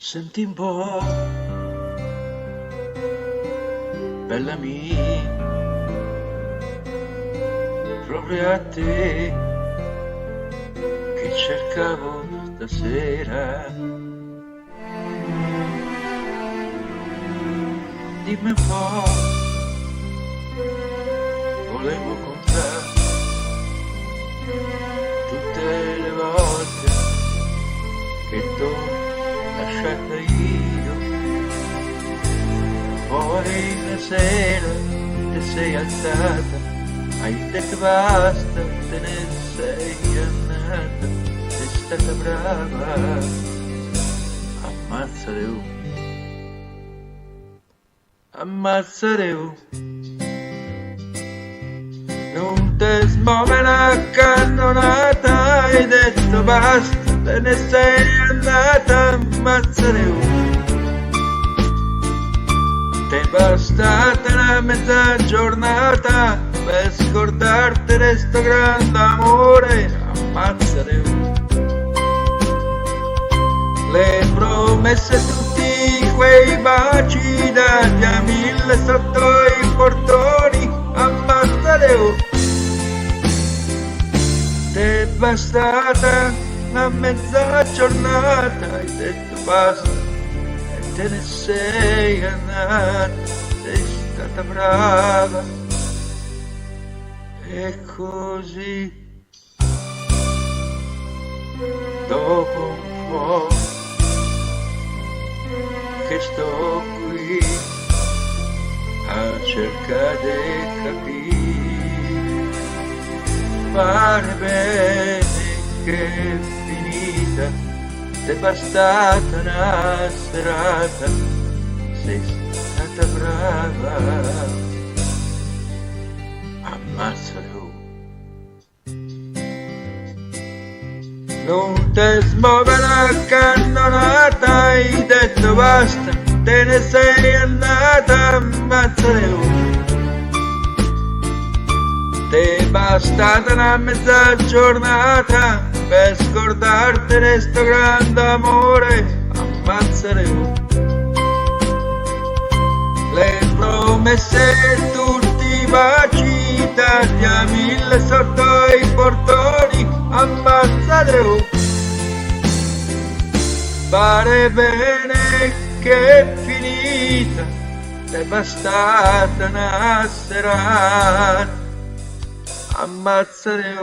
Senti un po', bella mia, proprio a te che cercavo stasera. Dimmi un po', volevo contare tutte le volte che t'ho lasciata io. Poi una sera ti sei alzata, hai detto basta, te ne sei andata, sei stata brava, ammazzare ammazzare non te smuove la cannonata, hai detto basta, te ne sei andata, ammazzare ti è bastata una mezza giornata per scordarti di sto grande amore, ammazzare le promesse, tutti quei baci dagli a mille sotto i portoni, ammazzare ti è bastata una mezza giornata, hai detto basta e te ne sei andata, sei stata brava e così dopo un po' che sto qui a cercare di capire, pare bene che è finita, t'è bastata una serata, sei stata brava, ammazzare non te smuove la cannonata, hai detto basta, te ne sei andata, ammazzare ti è bastata una mezza giornata per scordarti di sto grande amore, ammazzare le promesse, tutti i baci dagli a mille sotto i portoni, ammazzare pare bene che è finita, è bastata una serata, ammazzare